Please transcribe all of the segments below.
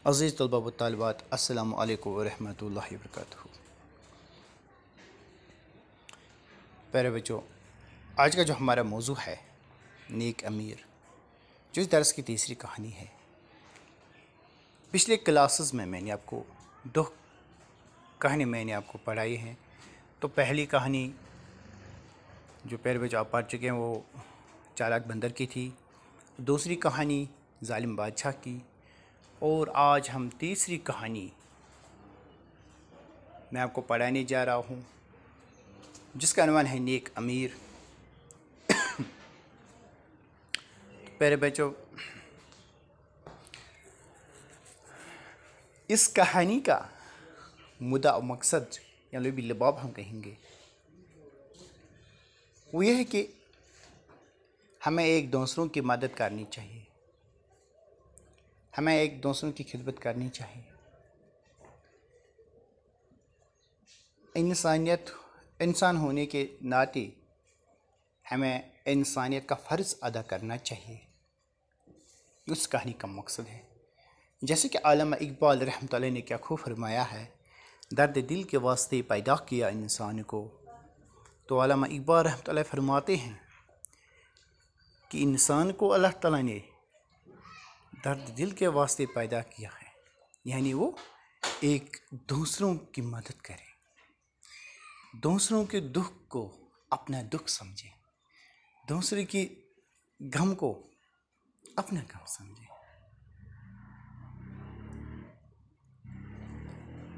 अज़ीज़ तलबा व तालिबात, अस्सलामु अलैकुम व रहमतुल्लाहि व बरकातुहू। प्यारे बच्चों, आज का जो हमारा मौजू है नेक अमीर, जो इस दरस की तीसरी कहानी है। पिछले क्लासेस में मैंने आपको दो कहानी पढ़ाई हैं। तो पहली कहानी जो प्यारे बच्चों आप पढ़ चुके हैं वो चालाक बंदर की थी। दूसरी कहानी जालिम बादशाह की। और आज हम तीसरी कहानी मैं आपको पढ़ाने जा रहा हूँ, जिसका अनुमान है नेक अमीर। प्यारे बच्चों, इस कहानी का मुद्दा और मकसद या भी लबाब हम कहेंगे, वो ये है कि हमें एक दूसरों की मदद करनी चाहिए, हमें एक दूसरों की खिदमत करनी चाहिए। इंसान होने के नाते हमें इंसानियत का फ़र्ज़ अदा करना चाहिए। उस कहानी का मकसद है, जैसे कि अल्लामा इकबाल रहमतुल्लाह अलैह ने क्या खूब फरमाया है, दर्द दिल के वास्ते पैदा किया इंसान को। तो अल्लामा इकबाल रहमतुल्लाह अलैह फरमाते हैं कि इंसान को अल्लाह ताला ने दर्द दिल के वास्ते पैदा किया है, यानी वो एक दूसरों की मदद करे, दूसरों के दुख को अपना दुख समझे, दूसरे की गम को अपना गम समझे।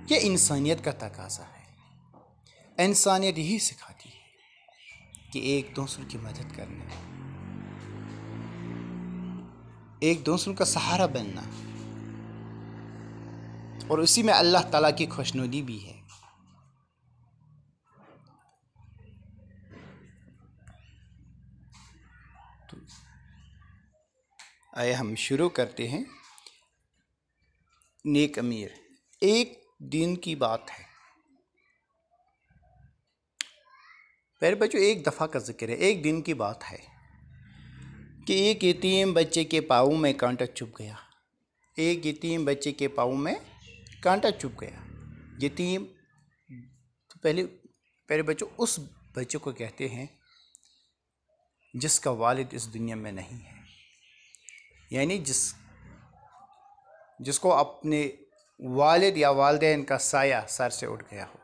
ये इंसानियत का तकाज़ा है। इंसानियत यही सिखाती है कि एक दूसरे की मदद करना, एक दूसरों का सहारा बनना, और उसी में अल्लाह ताला की खुशनुदी भी है। तो आइए हम शुरू करते हैं। नेक अमीर। एक दिन की बात है, प्यारे बच्चों, एक दफ़ा का जिक्र है। एक दिन की बात है कि एक यतीम बच्चे के पाँव में कांटा चुभ गया। एक यतीम बच्चे के पाँव में कांटा चुभ गया। यतीम तो पहले बच्चों उस बच्चे को कहते हैं जिसका वालिद इस दुनिया में नहीं है, यानी जिसको अपने वालिद या वालिदैन का साया सर से उठ गया हो,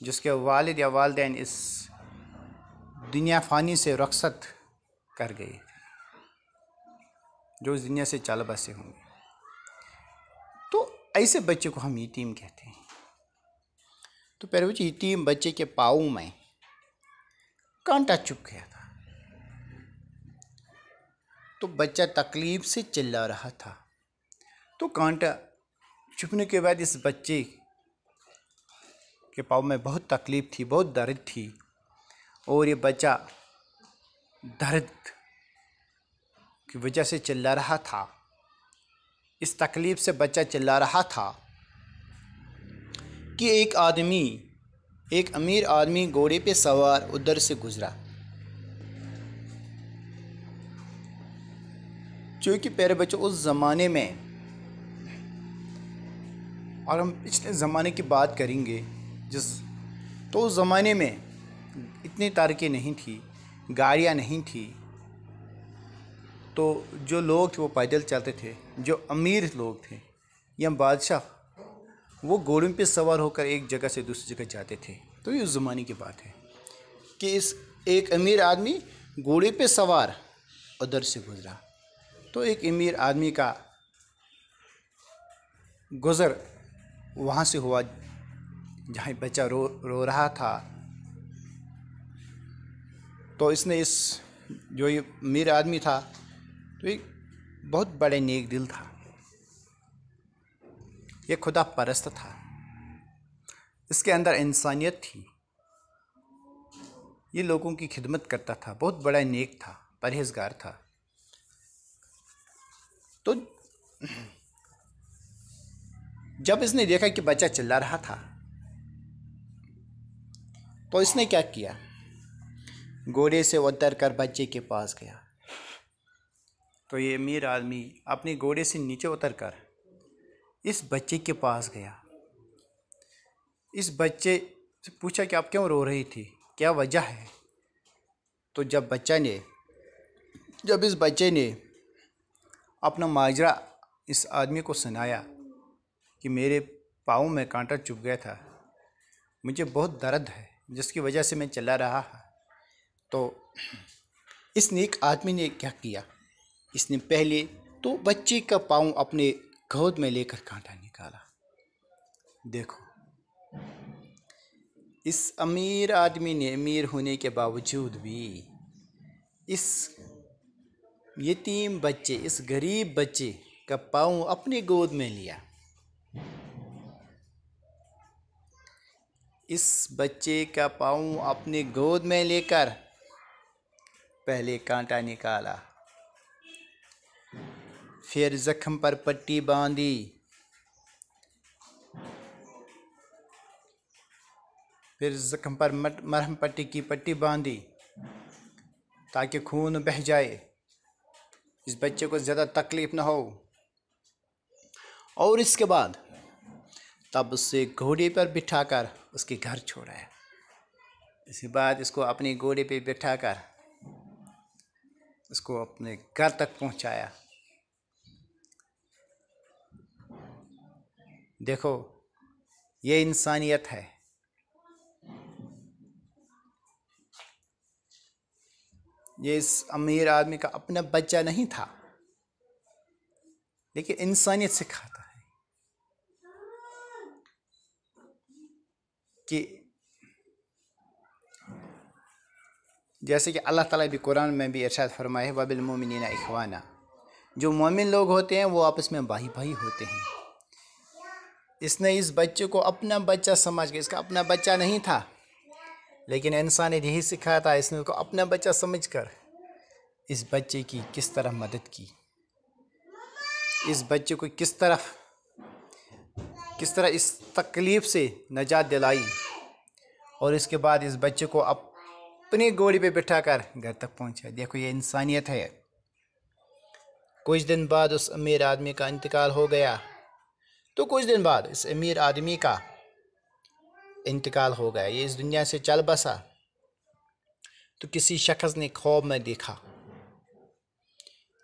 जिसके वालिद या वालिदैन इस दुनिया फ़ानी से रुखसत कर गए, जो इस दुनिया से चल बसे होंगे। तो ऐसे बच्चे को हम यतीम कहते हैं। तो पहले बच्चे यतीम बच्चे के पाँव में कांटा चुभ गया था। तो बच्चा तकलीफ से चिल्ला रहा था। तो कांटा चुभने के बाद इस बच्चे के पाँव में बहुत तकलीफ थी, बहुत दर्द थी, और ये बच्चा दर्द की वजह से चिल्ला रहा था। इस तकलीफ से बच्चा चिल्ला रहा था कि एक अमीर आदमी घोड़े पे सवार उधर से गुजरा। क्योंकि प्यारे बच्चों उस ज़माने में, और हम पिछले ज़माने की बात करेंगे तो उस ज़माने में इतनी तारकें नहीं थी, गाड़ियाँ नहीं थी। तो जो लोग थे वो पैदल चलते थे। जो अमीर लोग थे या बादशाह, वो घोड़ों पे सवार होकर एक जगह से दूसरी जगह जाते थे। तो ये उस ज़माने की बात है कि एक अमीर आदमी घोड़े पे सवार उधर से गुजरा। तो एक अमीर आदमी का गुज़र वहाँ से हुआ जहाँ बच्चा रो रहा था। तो इसने जो ये अमीर आदमी था, तो एक बहुत बड़े नेक दिल था, ये खुदा परस्त था, इसके अंदर इंसानियत थी, ये लोगों की खिदमत करता था, बहुत बड़ा नेक था, परहेज़गार था। तो जब इसने देखा कि बच्चा चिल्ला रहा था, तो इसने क्या किया, घोड़े से उतर कर बच्चे के पास गया। तो ये अमीर आदमी अपने घोड़े से नीचे उतर कर इस बच्चे के पास गया। इस बच्चे से पूछा कि आप क्यों रो रही थी, क्या वजह है। तो जब इस बच्चे ने अपना माजरा इस आदमी को सुनाया कि मेरे पाँव में कांटा चुभ गया था, मुझे बहुत दर्द है जिसकी वजह से मैं चला रहा है, तो इस नेक आदमी ने क्या किया, इसने पहले तो बच्चे का पाँव अपने गोद में लेकर कांटा निकाला। देखो, इस अमीर आदमी ने अमीर होने के बावजूद भी इस यतीम बच्चे, इस गरीब बच्चे का पाँव अपनी गोद में लिया। इस बच्चे का पाँव अपनी गोद में लेकर पहले कांटा निकाला, फिर जख्म पर पट्टी बांधी, फिर जख्म पर मरहम पट्टी की पट्टी बांधी ताकि खून बह जाए, इस बच्चे को ज़्यादा तकलीफ ना हो। और इसके बाद तब उसे घोड़े पर बिठाकर उसके घर छोड़ाया। इसके बाद इसको अपने घोड़े पे बिठाकर उसको अपने घर तक पहुंचाया। देखो, ये इंसानियत है। ये इस अमीर आदमी का अपना बच्चा नहीं था, लेकिन इंसानियत सिखाता है कि जैसे कि अल्लाह ताला भी कुरान में भी इरशाद फरमाए है, वबिल मोमिनीना इखवाना, जो मोमिन लोग होते हैं वो आपस में भाई भाई होते हैं। इसने इस बच्चे को अपना बच्चा समझ के, इसका अपना बच्चा नहीं था, लेकिन इंसान ने यही सिखाया था, इसने उसको अपना बच्चा समझकर इस बच्चे की किस तरह मदद की, इस बच्चे को किस तरह इस तकलीफ़ से निजात दिलाई, और इसके बाद इस बच्चे को अपनी घोड़ी पे बिठाकर घर तक पहुंचा। देखो, ये इंसानियत है। कुछ दिन बाद उस अमीर आदमी का इंतकाल हो गया। तो कुछ दिन बाद इस अमीर आदमी का इंतकाल हो गया, ये इस दुनिया से चल बसा। तो किसी शख्स ने ख्वाब में देखा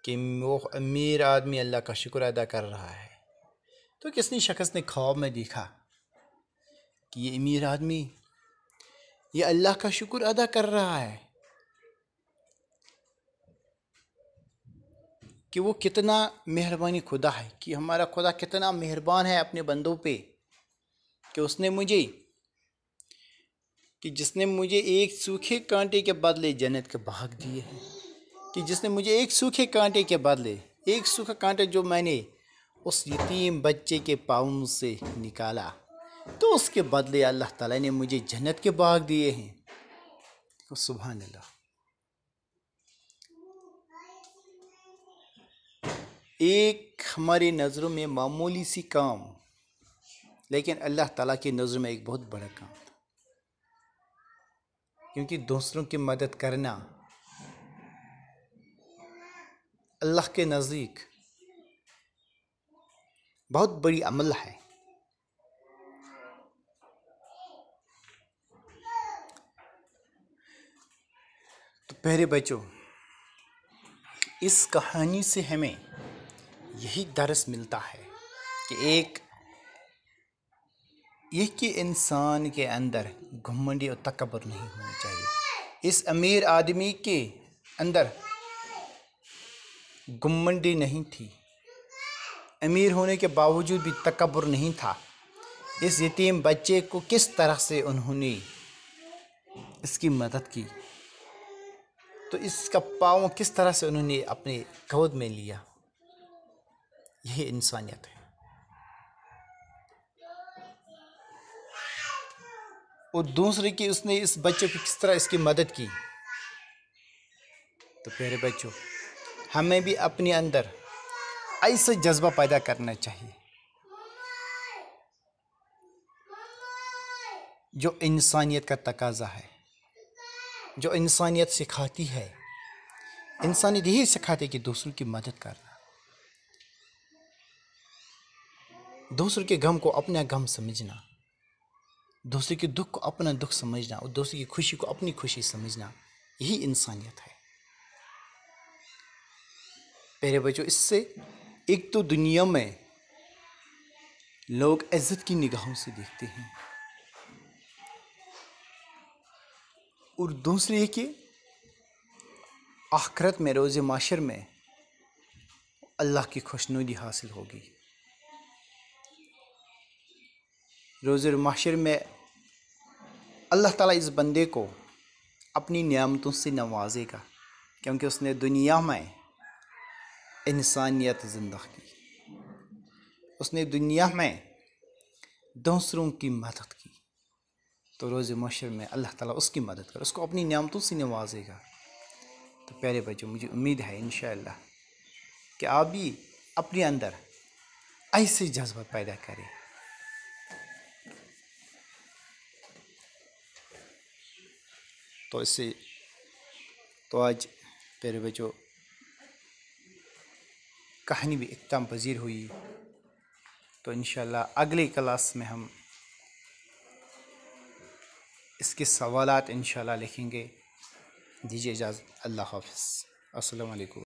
कि वो अमीर आदमी अल्लाह का शुक्र अदा कर रहा है। तो किसी शख्स ने ख्वाब में देखा कि ये अमीर आदमी ये अल्लाह का शुक्र अदा कर रहा है कि वो कितना मेहरबानी खुदा है, कि हमारा खुदा कितना मेहरबान है अपने बंदों पे, कि जिसने मुझे एक सूखे कांटे के बदले जन्नत के बाग दिए हैं, कि जिसने मुझे एक सूखे कांटे के बदले, एक सूखा कांटा जो मैंने उस यतीम बच्चे के पाँव से निकाला, तो उसके बदले अल्लाह ताला ने मुझे जन्नत के बाग दिए हैं। तो सुभान अल्लाह। एक हमारी नज़रों में मामूली सी काम, लेकिन अल्लाह ताला की नज़र में एक बहुत बड़ा काम था, क्योंकि दूसरों की मदद करना अल्लाह के नज़दीक बहुत बड़ी अमल है। तो प्यारे बच्चों, इस कहानी से हमें यही दर्स मिलता है कि कि इंसान के अंदर घमंडी और तकब्बुर नहीं होना चाहिए। इस अमीर आदमी के अंदर घमंडी नहीं थी, अमीर होने के बावजूद भी तकब्बुर नहीं था। इस यतीम बच्चे को किस तरह से उन्होंने इसकी मदद की, तो इसका पाँव किस तरह से उन्होंने अपने गोद में लिया, यही इंसानियत है। और दूसरे की उसने इस बच्चे को किस तरह इसकी मदद की। तो प्यारे बच्चों, हमें भी अपने अंदर ऐसा जज्बा पैदा करना चाहिए जो इंसानियत का तकाजा है, जो इंसानियत सिखाती है। इंसानियत यही सिखाती है कि दूसरों की मदद करना। दूसरों के गम को अपना गम समझना, दूसरे के दुख को अपना दुख समझना और दूसरे की खुशी को अपनी खुशी समझना, यही इंसानियत है। प्यारे बच्चों, इससे एक तो दुनिया में लोग इज्जत की निगाहों से देखते हैं और दूसरे कि आखिरत में रोज़े माशर में अल्लाह की खुशनुदी हासिल होगी। रोज़े माशर में अल्लाह ताला इस बंदे को अपनी नियामतों से नवाजेगा, क्योंकि उसने दुनिया में इंसानियत ज़िंदा की, उसने दुनिया में दूसरों की मदद की। तो रोज़े माशर में अल्लाह ताला उसकी मदद कर, उसको अपनी नियामतों से नवाजेगा। तो प्यारे बच्चों, मुझे उम्मीद है इंशाअल्लाह कि आप भी अपने अंदर ऐसे जज्बा पैदा करें। तो इससे तो आज प्यारे बच्चों कहानी भी इख्तिताम पजीर हुई। तो इंशाअल्लाह अगली क्लास में हम इसके सवालात इंशाअल्लाह लिखेंगे। दीजिए इजाज़त। अल्लाह हाफ़िज़। अस्सलामु अलैकुम।